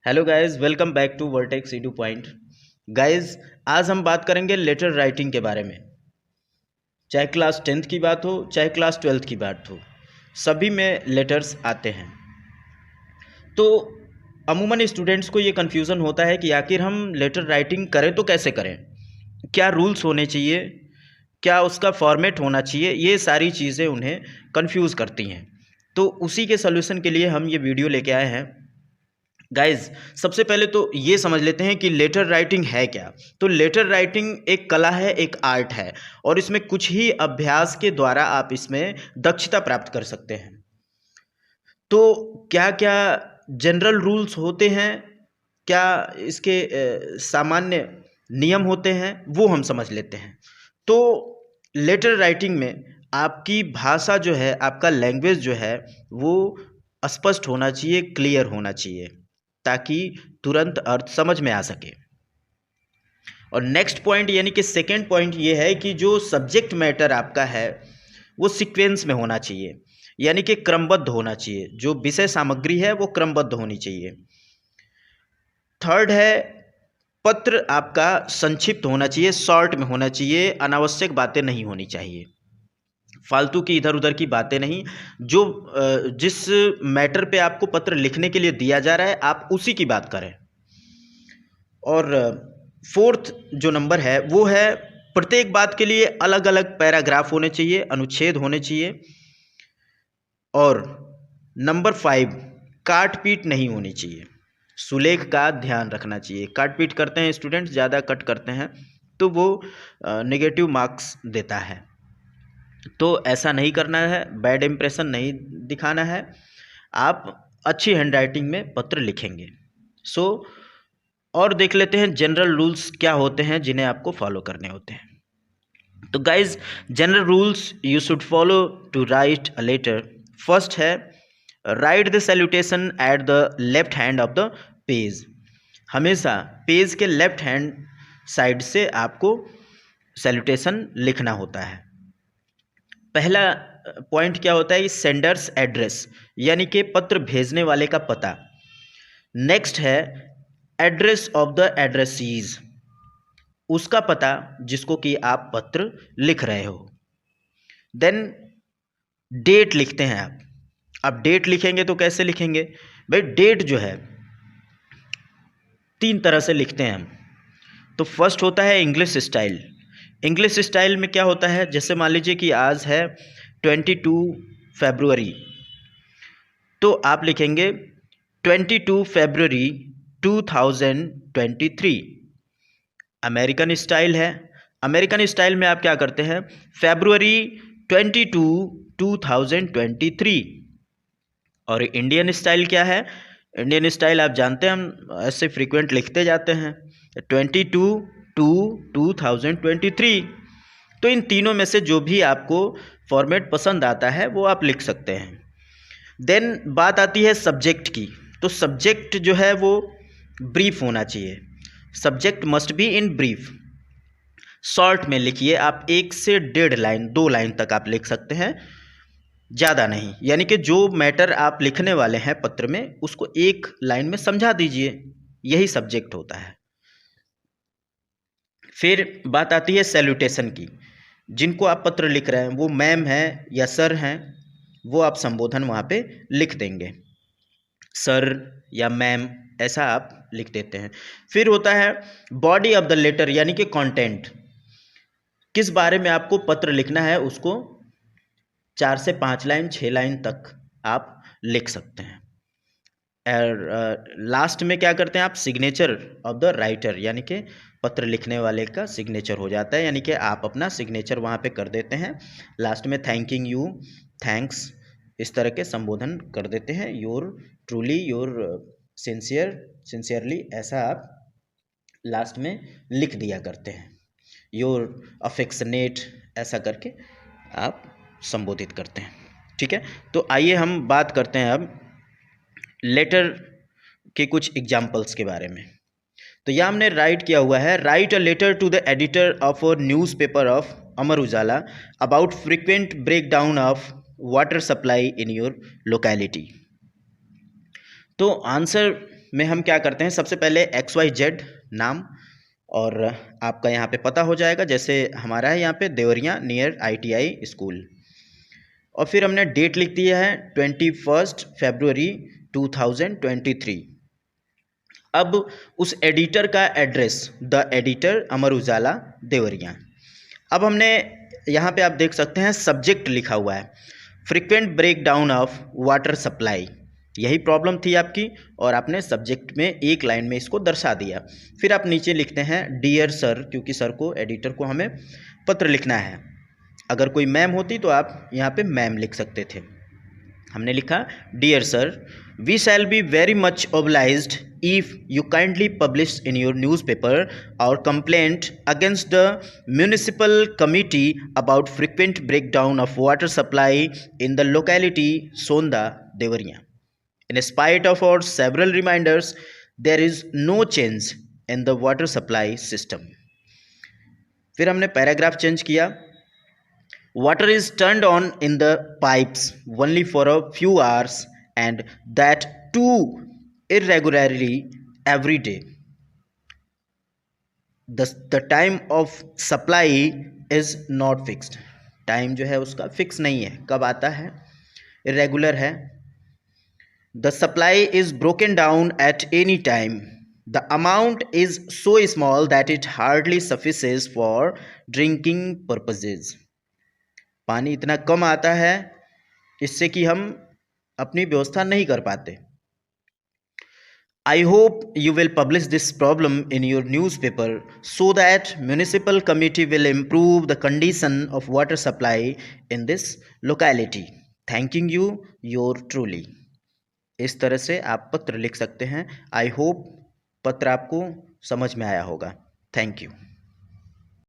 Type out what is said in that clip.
Hello guys, welcome back to vertex edu point. Guys, आज हम बात करेंगे लेटर राइटिंग के बारे में। चाहे क्लास 10th की बात हो, चाहे क्लास 12th की बात हो, सभी में लेटर्स आते हैं। तो अमूमन स्टूडेंट्स को ये कन्फ्यूज़न होता है कि आखिर हम लेटर राइटिंग करें तो कैसे करें, क्या रूल्स होने चाहिए, क्या उसका फॉर्मेट होना चाहिए। ये सारी चीज़ें उन्हें कन्फ्यूज़ करती हैं। तो उसी के सलूशन के लिए हम ये वीडियो लेके आए हैं। गाइज, सबसे पहले तो ये समझ लेते हैं कि लेटर राइटिंग है क्या। तो लेटर राइटिंग एक कला है, एक आर्ट है, और इसमें कुछ ही अभ्यास के द्वारा आप इसमें दक्षता प्राप्त कर सकते हैं। तो क्या क्या जनरल रूल्स होते हैं, क्या इसके सामान्य नियम होते हैं, वो हम समझ लेते हैं। तो लेटर राइटिंग में आपकी भाषा जो है, आपका लैंग्वेज जो है, वो स्पष्ट होना चाहिए, क्लियर होना चाहिए, ताकि तुरंत अर्थ समझ में आ सके। और नेक्स्ट पॉइंट यानी कि सेकंड पॉइंट ये है कि जो सब्जेक्ट मैटर आपका है वो सीक्वेंस में होना चाहिए, यानी कि क्रमबद्ध होना चाहिए। जो विषय सामग्री है वो क्रमबद्ध होनी चाहिए। थर्ड है, पत्र आपका संक्षिप्त होना चाहिए, शॉर्ट में होना चाहिए, अनावश्यक बातें नहीं होनी चाहिए, फालतू की इधर उधर की बातें नहीं। जो जिस मैटर पे आपको पत्र लिखने के लिए दिया जा रहा है आप उसी की बात करें। और फोर्थ जो नंबर है वो है, प्रत्येक बात के लिए अलग अलग पैराग्राफ होने चाहिए, अनुच्छेद होने चाहिए। और नंबर 5, काट पीट नहीं होनी चाहिए, सुलेख का ध्यान रखना चाहिए। काट पीट करते हैं स्टूडेंट्स, ज़्यादा कट करते हैं तो वो नेगेटिव मार्क्स देता है। तो ऐसा नहीं करना है, बैड इंप्रेशन नहीं दिखाना है। आप अच्छी हैंडराइटिंग में पत्र लिखेंगे। सो और देख लेते हैं जनरल रूल्स क्या होते हैं जिन्हें आपको फॉलो करने होते हैं। तो guys, general rules you should follow to write a letter. First है, write the salutation at the left hand of the page. हमेशा पेज के लेफ्ट हैंड साइड से आपको सैल्यूटेशन लिखना होता है। पहला पॉइंट क्या होता है, सेंडर्स एड्रेस, यानी कि पत्र भेजने वाले का पता। नेक्स्ट है एड्रेस ऑफ द एड्रेसीज, उसका पता जिसको कि आप पत्र लिख रहे हो। देन डेट लिखते हैं आप। अब डेट लिखेंगे तो कैसे लिखेंगे भाई? डेट जो है 3 तरह से लिखते हैं हम। तो फर्स्ट होता है इंग्लिश स्टाइल। इंग्लिश स्टाइल में क्या होता है, जैसे मान लीजिए कि आज है 22 फरवरी, तो आप लिखेंगे 22 फरवरी 2023। अमेरिकन स्टाइल है। अमेरिकन स्टाइल में आप क्या करते हैं, फरवरी 22 2023। और इंडियन स्टाइल क्या है? इंडियन स्टाइल आप जानते हैं, हम ऐसे फ्रीक्वेंट लिखते जाते हैं 22/2/2023। तो इन तीनों में से जो भी आपको फॉर्मेट पसंद आता है वो आप लिख सकते हैं। देन बात आती है सब्जेक्ट की। तो सब्जेक्ट जो है वो ब्रीफ होना चाहिए। Subject must be in brief. Short में लिखिए आप, 1 से 1.5 लाइन, 2 लाइन तक आप लिख सकते हैं, ज़्यादा नहीं। यानी कि जो मैटर आप लिखने वाले हैं पत्र में उसको 1 लाइन में समझा दीजिए, यही सब्जेक्ट होता है। फिर बात आती है सैल्यूटेशन की। जिनको आप पत्र लिख रहे हैं वो मैम हैं या सर हैं, वो आप संबोधन वहाँ पे लिख देंगे, सर या मैम, ऐसा आप लिख देते हैं। फिर होता है बॉडी ऑफ द लेटर, यानी कि कंटेंट। किस बारे में आपको पत्र लिखना है उसको 4 से 5 लाइन, 6 लाइन तक आप लिख सकते हैं। लास्ट में क्या करते हैं आप, सिग्नेचर ऑफ द राइटर, यानी कि पत्र लिखने वाले का सिग्नेचर हो जाता है, यानी कि आप अपना सिग्नेचर वहाँ पे कर देते हैं। लास्ट में थैंकिंग यू, थैंक्स, इस तरह के संबोधन कर देते हैं। योर ट्रूली, योर सिंसियरली, ऐसा आप लास्ट में लिख दिया करते हैं। योर अफेक्शनेट, ऐसा करके आप संबोधित करते हैं। ठीक है, तो आइए हम बात करते हैं अब लेटर के कुछ एग्जाम्पल्स के बारे में। तो यह हमने राइट किया हुआ है, write a letter to the editor of a newspaper of Amar Ujala about frequent break down of water supply in your locality. तो आंसर में हम क्या करते हैं, सबसे पहले XYZ नाम और आपका यहाँ पे पता हो जाएगा, जैसे हमारा है यहाँ पे देवरिया नियर ITI स्कूल, और फिर हमने डेट लिख दिया है 21 फरवरी 2023। अब उस एडिटर का address, the editor Amar Ujala Deoria. अब हमने यहाँ पे आप देख सकते हैं सब्जेक्ट लिखा हुआ है frequent break down of water supply, यही प्रॉब्लम थी आपकी और आपने सब्जेक्ट में एक लाइन में इसको दर्शा दिया। फिर आप नीचे लिखते हैं डियर सर, क्योंकि सर को, एडिटर को हमें पत्र लिखना है। अगर कोई मैम होती तो आप यहाँ पे मैम लिख सकते थे। हमने लिखा dear sir, we shall be very much obliged if you kindly publish in your newspaper our complaint against the municipal committee about frequent breakdown of water supply in the locality Sonda, Devariya. In spite of our several reminders, there is no change in the water supply system. फिर हमने paragraph change किया, water is turned on in the pipes only for a few hours and that too irregularly every day. The time of supply is not fixed. Time जो है उसका fix नहीं है, कब आता है, irregular है. The supply is broken down at any time. The amount is so small that it hardly suffices for drinking purposes. पानी इतना कम आता है इससे कि हम अपनी व्यवस्था नहीं कर पाते. I hope you will publish this problem in your newspaper so that municipal committee will improve the condition of water supply in this locality. Thanking you, your truly. इस तरह से आप पत्र लिख सकते हैं. I hope पत्र आपको समझ में आया होगा. Thank you.